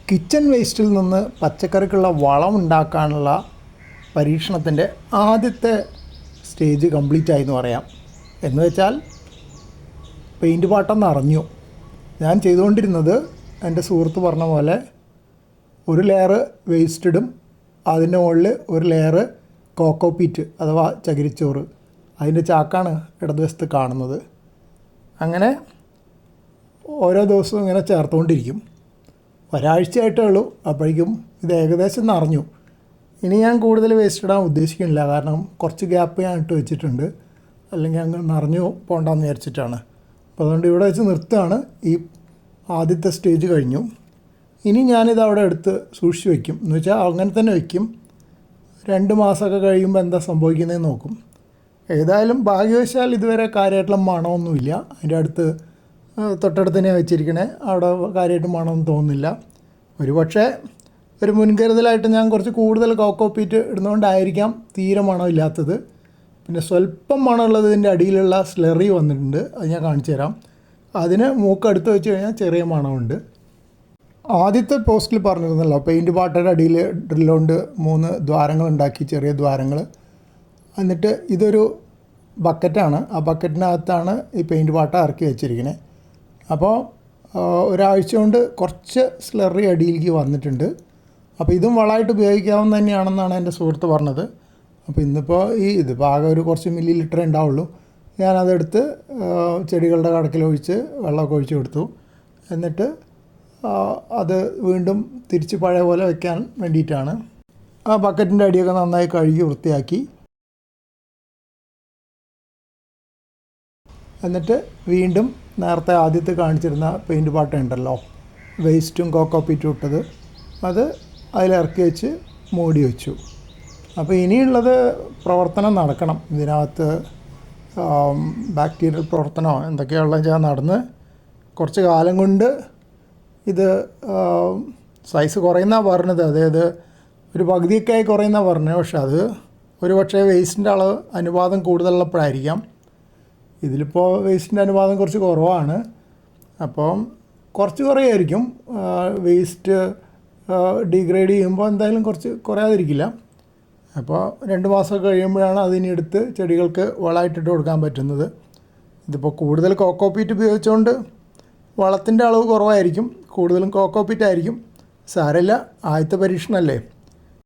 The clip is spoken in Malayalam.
കിച്ചൺ വേസ്റ്റിൽ നിന്ന് പച്ചക്കറിക്കുള്ള വളം ഉണ്ടാക്കാനുള്ള പരീക്ഷണത്തിൻ്റെ ആദ്യത്തെ സ്റ്റേജ് കംപ്ലീറ്റ് ആയി എന്ന് പറയാം. എന്ന് വെച്ചാൽ പെയിൻറ്റ് പാട്ടം നിറഞ്ഞു. ഞാൻ ചെയ്തുകൊണ്ടിരുന്നത് എൻ്റെ സുഹൃത്ത് പറഞ്ഞ പോലെ ഒരു ലെയർ വേസ്റ്റ് ഇടും, അതിൻ്റെ മുകളിൽ ഒരു ലെയർ കോക്കോപീറ്റ് അഥവാ ചകിരിച്ചോറ്, അതിൻ്റെ ചാക്കാണ് ഇടതുവശത്ത് കാണുന്നത്. അങ്ങനെ ഓരോ ദിവസവും ഇങ്ങനെ ചേർത്തുകൊണ്ടിരിക്കും. ഒരാഴ്ചയായിട്ടേ ഉള്ളൂ, അപ്പോഴേക്കും ഇത് ഏകദേശം നിറഞ്ഞു. ഇനി ഞാൻ കൂടുതൽ വേസ്റ്റ് ഇടാൻ ഉദ്ദേശിക്കുന്നില്ല, കാരണം കുറച്ച് ഗ്യാപ്പ് ഞാൻ ഇട്ട് വെച്ചിട്ടുണ്ട്, അല്ലെങ്കിൽ അങ്ങ് നിറഞ്ഞു പോകണ്ടെന്ന് വിചാരിച്ചിട്ടാണ്. അപ്പോൾ അതുകൊണ്ട് ഇവിടെ വെച്ച് നിർത്തുകയാണ്. ഈ ആദ്യത്തെ സ്റ്റേജ് കഴിഞ്ഞു. ഇനി ഞാനിത് അവിടെ എടുത്ത് സൂക്ഷിച്ച് വയ്ക്കും. എന്ന് വെച്ചാൽ അങ്ങനെ തന്നെ വയ്ക്കും. 2 മാസമൊക്കെ കഴിയുമ്പോൾ എന്താ സംഭവിക്കുന്നതെന്ന് നോക്കും. ഏതായാലും ഭാഗ്യവശാൽ ഇതുവരെ കാര്യമായിട്ടുള്ള മണമൊന്നുമില്ല. അതിൻ്റെ അടുത്ത് തൊട്ടടുത്ത് തന്നെയാണ് വെച്ചിരിക്കണേ, അവിടെ കാര്യമായിട്ട് മണമൊന്നും തോന്നുന്നില്ല. ഒരു പക്ഷേ ഒരു മുൻകരുതലായിട്ട് ഞാൻ കുറച്ച് കൂടുതൽ കോക്കോപീറ്റ് ഇടുന്നതുകൊണ്ടായിരിക്കാം തീരെ മണമില്ലാത്തത്. പിന്നെ സ്വല്പം മണമുള്ളത് ഇതിൻ്റെ അടിയിലുള്ള സ്ലറി വന്നിട്ടുണ്ട്, അത് ഞാൻ കാണിച്ചു തരാം. അതിന് മൂക്കടുത്ത് വെച്ച് കഴിഞ്ഞാൽ ചെറിയ മണമുണ്ട്. ആദ്യത്തെ പോസ്റ്റിൽ പറഞ്ഞിരുന്നല്ലോ, പെയിൻറ്റ് പാട്ടയുടെ അടിയിൽ ഡ്രില്ലുകൊണ്ട് 3 ദ്വാരങ്ങൾ ഉണ്ടാക്കി, ചെറിയ ദ്വാരങ്ങൾ. എന്നിട്ട് ഇതൊരു ബക്കറ്റാണ്, ആ ബക്കറ്റിനകത്താണ് ഈ പെയിൻറ്റ് പാട്ട ഇറക്കി വെച്ചിരിക്കുന്നത്. അപ്പോൾ ഒരാഴ്ച കൊണ്ട് കുറച്ച് സ്ലറി അടിയിലേക്ക് വന്നിട്ടുണ്ട്. അപ്പോൾ ഇതും വളമായിട്ട് ഉപയോഗിക്കാവുന്ന തന്നെയാണെന്നാണ് എൻ്റെ സുഹൃത്ത് പറഞ്ഞത്. അപ്പോൾ ഇന്നിപ്പോൾ ഇതിപ്പോൾ ആകെ ഒരു കുറച്ച് മില്ലി ലിറ്ററേ ഉണ്ടാവുള്ളൂ. ഞാനതെടുത്ത് ചെടികളുടെ കടക്കിലൊഴിച്ച് വെള്ളമൊക്കെ ഒഴിച്ച് കൊടുത്തു. എന്നിട്ട് അത് വീണ്ടും തിരിച്ച് പഴയ പോലെ വെക്കാൻ വേണ്ടിയിട്ടാണ്. ആ ബക്കറ്റിൻ്റെ അടിയൊക്കെ നന്നായി കഴുകി വൃത്തിയാക്കി, എന്നിട്ട് വീണ്ടും നേരത്തെ ആദ്യത്തെ കാണിച്ചിരുന്ന പെയിൻറ്റ് പാട്ട ഉണ്ടല്ലോ, വേസ്റ്റും കോക്കോപീറ്റും ഇട്ടത്, അത് അതിലിറക്കി വെച്ച് മൂടി വെച്ചു. അപ്പോൾ ഇനിയുള്ളത് പ്രവർത്തനം നടക്കണം. ഇതിനകത്ത് ബാക്ടീരിയൽ പ്രവർത്തനമോ എന്തൊക്കെയാണെന്ന് വെച്ചാൽ നടന്ന് കുറച്ച് കാലം കൊണ്ട് ഇത് സൈസ് കുറയുന്നതാണ് പറഞ്ഞത്. അതായത് ഒരു പകുതിയൊക്കെയായി കുറയുന്നതാണ് പറഞ്ഞത്. പക്ഷെ അത് ഒരു പക്ഷേ വേസ്റ്റിൻ്റെ അളവ് അനുപാതം കൂടുതലുള്ളപ്പോഴായിരിക്കാം. ഇതിലിപ്പോൾ വേസ്റ്റിൻ്റെ അനുപാതം കുറച്ച് കുറവാണ്. അപ്പം കുറച്ച് കുറയായിരിക്കും. വേസ്റ്റ് ഡീഗ്രേഡ് ചെയ്യുമ്പോൾ എന്തായാലും കുറച്ച് കുറയാതിരിക്കില്ല. അപ്പോൾ 2 മാസമൊക്കെ കഴിയുമ്പോഴാണ് അതിനെടുത്ത് ചെടികൾക്ക് വളമായിട്ടിട്ട് കൊടുക്കാൻ പറ്റുന്നത്. ഇതിപ്പോൾ കൂടുതൽ കോക്കോപീറ്റ് ഉപയോഗിച്ചുകൊണ്ട് വളത്തിൻ്റെ അളവ് കുറവായിരിക്കും, കൂടുതലും കോക്കോപീറ്റ് ആയിരിക്കും. സാരമില്ല, ആദ്യത്തെ പരീക്ഷണമല്ലേ.